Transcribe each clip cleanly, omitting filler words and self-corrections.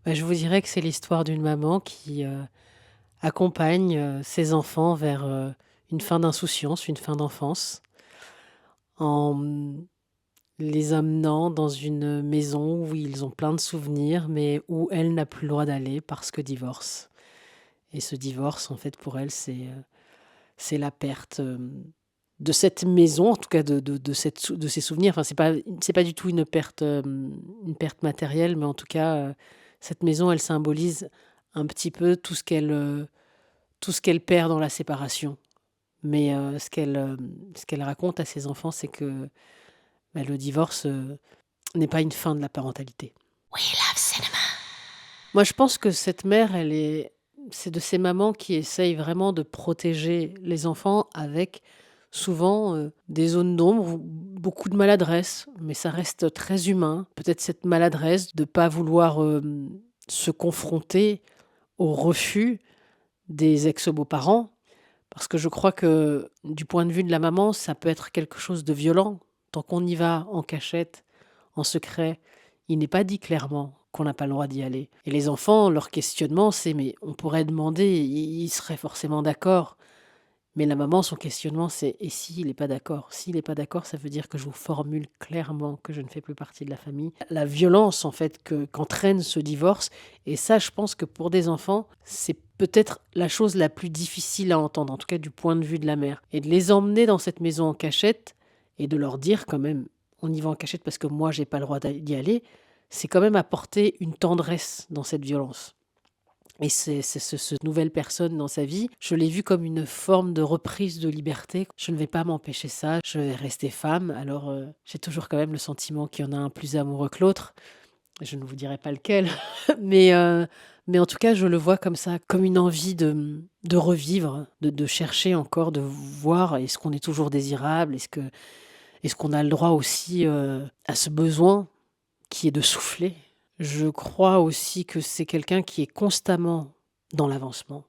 Bah, je vous dirais que c'est l'histoire d'une maman qui, accompagne, ses enfants vers, une fin d'insouciance, une fin d'enfance, en, les amenant dans une maison où ils ont plein de souvenirs, mais où elle n'a plus le droit d'aller parce que divorce. Et ce divorce, en fait, pour elle, c'est la perte, de cette maison, en tout cas de ces souvenirs. Enfin, c'est pas du tout une perte matérielle, mais en tout cas, cette maison, elle symbolise un petit peu tout ce qu'elle perd dans la séparation. Mais, ce qu'elle raconte à ses enfants, c'est que, bah, le divorce, n'est pas une fin de la parentalité. We love cinema. Moi, je pense que cette mère, c'est de ces mamans qui essayent vraiment de protéger les enfants avec souvent, des zones d'ombre ou beaucoup de maladresse, mais ça reste très humain. Peut-être cette maladresse de pas vouloir, se confronter au refus des ex-beaux-parents, parce que je crois que du point de vue de la maman, ça peut être quelque chose de violent. Tant qu'on y va en cachette, en secret, il n'est pas dit clairement qu'on n'a pas le droit d'y aller. Et les enfants, leur questionnement, c'est: «Mais on pourrait demander, il serait forcément d'accord». Mais la maman, son questionnement, c'est: «Et s'il est pas d'accord? S'il est pas d'accord, ça veut dire que je vous formule clairement que je ne fais plus partie de la famille». La violence, en fait, qu'entraîne ce divorce, et ça, je pense que pour des enfants, c'est peut-être la chose la plus difficile à entendre, en tout cas du point de vue de la mère, et de les emmener dans cette maison en cachette et de leur dire quand même: «On y va en cachette parce que moi, j'ai pas le droit d'y aller», c'est quand même apporter une tendresse dans cette violence. Et c'est ce nouvelle personne dans sa vie, je l'ai vu comme une forme de reprise de liberté. Je ne vais pas m'empêcher ça, je vais rester femme. Alors, j'ai toujours quand même le sentiment qu'il y en a un plus amoureux que l'autre. Je ne vous dirai pas lequel, mais, mais en tout cas, je le vois comme ça, comme une envie de revivre, de chercher encore, de voir est-ce qu'on est toujours désirable? Est-ce qu'on a le droit aussi, à ce besoin qui est de souffler? Je crois aussi que c'est quelqu'un qui est constamment dans l'avancement.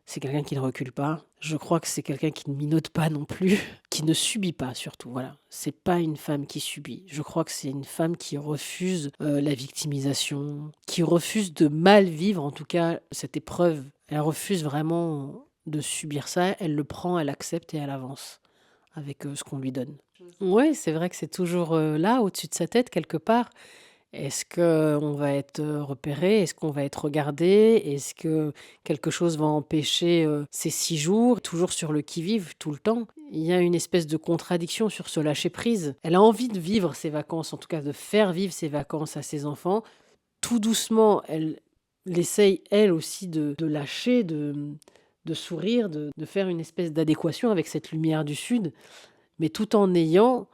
C'est quelqu'un qui ne recule pas. Je crois que c'est quelqu'un qui ne minote pas non plus, qui ne subit pas surtout, voilà. C'est pas une femme qui subit. Je crois que c'est une femme qui refuse, la victimisation, qui refuse de mal vivre, en tout cas, cette épreuve. Elle refuse vraiment de subir ça. Elle le prend, elle accepte et elle avance avec, ce qu'on lui donne. Ouais, c'est vrai que c'est toujours, là, au-dessus de sa tête quelque part. Est-ce qu'on va être, repéré? Est-ce qu'on va être regardé? Est-ce que quelque chose va empêcher, ces 6 jours? Toujours sur le qui-vive, tout le temps. Il y a une espèce de contradiction sur ce lâcher prise. Elle a envie de vivre ses vacances, en tout cas de faire vivre ses vacances à ses enfants. Tout doucement, elle essaye, elle aussi, de lâcher, de sourire, de faire une espèce d'adéquation avec cette lumière du sud, mais tout en ayant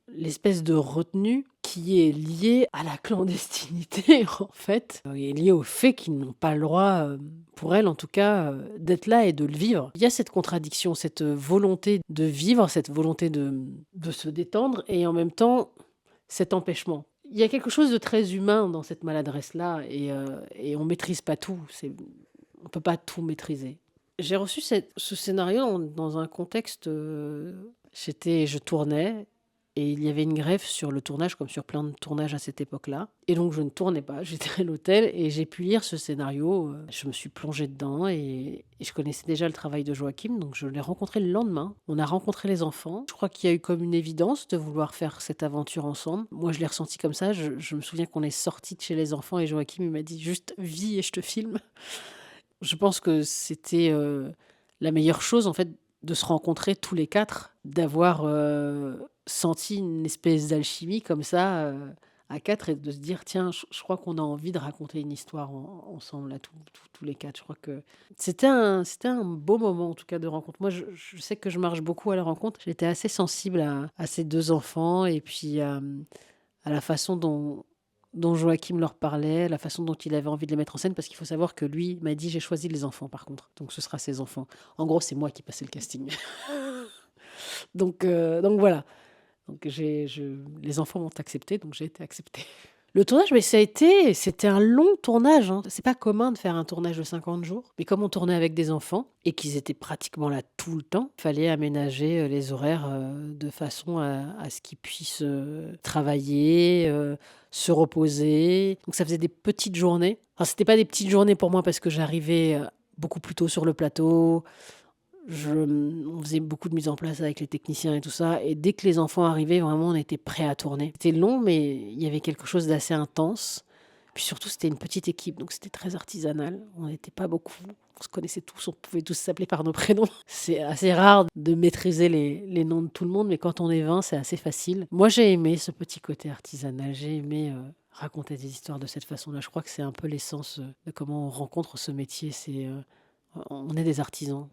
l'espèce de retenue qui est liée à la clandestinité en fait, et liée au fait qu'ils n'ont pas le droit, pour elle en tout cas, d'être là et de le vivre. Il y a cette contradiction, cette, volonté de vivre, cette volonté de se détendre, et en même temps, cet empêchement. Il y a quelque chose de très humain dans cette maladresse-là, et on maîtrise pas tout, on peut pas tout maîtriser. J'ai reçu ce scénario dans un contexte, je tournais et il y avait une grève sur le tournage, comme sur plein de tournages à cette époque-là, et donc je ne tournais pas, j'étais à l'hôtel et j'ai pu lire ce scénario, je me suis plongée dedans, et je connaissais déjà le travail de Joachim, donc je l'ai rencontré le lendemain. On a rencontré les enfants. Je crois qu'il y a eu comme une évidence de vouloir faire cette aventure ensemble. Moi, je l'ai ressenti comme ça. Je me souviens qu'on est sortis de chez les enfants et Joachim, il m'a dit: «Juste vis et je te filme». Je pense que c'était, la meilleure chose en fait de se rencontrer tous les 4, d'avoir, senti une espèce d'alchimie comme ça, à 4, et de se dire: «Tiens, je crois qu'on a envie de raconter une histoire ensemble là, tous les 4». Je crois que c'était un beau moment en tout cas de rencontre. Moi, je sais que je marche beaucoup à la rencontre. J'étais assez sensible à ces 2 enfants, et puis, à la façon dont Joachim leur parlait, la façon dont il avait envie de les mettre en scène, parce qu'il faut savoir que lui m'a dit: «J'ai choisi les enfants par contre, donc ce sera ses enfants». En gros, c'est moi qui passais le casting. Donc voilà, donc les enfants m'ont accepté, donc j'ai été acceptée. Le tournage, mais c'était un long tournage, hein. C'est pas commun de faire un tournage de 50 jours, mais comme on tournait avec des enfants et qu'ils étaient pratiquement là tout le temps, il fallait aménager, les horaires, de façon à ce qu'ils puissent, travailler, se reposer. Donc ça faisait des petites journées. Alors c'était pas des petites journées pour moi parce que j'arrivais, beaucoup plus tôt sur le plateau. On faisait beaucoup de mise en place avec les techniciens et tout ça et dès que les enfants arrivaient, vraiment, on était prêts à tourner. C'était long, mais il y avait quelque chose d'assez intense. Puis surtout, c'était une petite équipe, donc c'était très artisanal. On n'était pas beaucoup, on se connaissait tous, on pouvait tous s'appeler par nos prénoms. C'est assez rare de maîtriser les noms de tout le monde, mais quand on est 20, c'est assez facile. Moi, j'ai aimé ce petit côté artisanal, j'ai aimé, raconter des histoires de cette façon-là. Je crois que c'est un peu l'essence, de comment on rencontre ce métier, on est des artisans.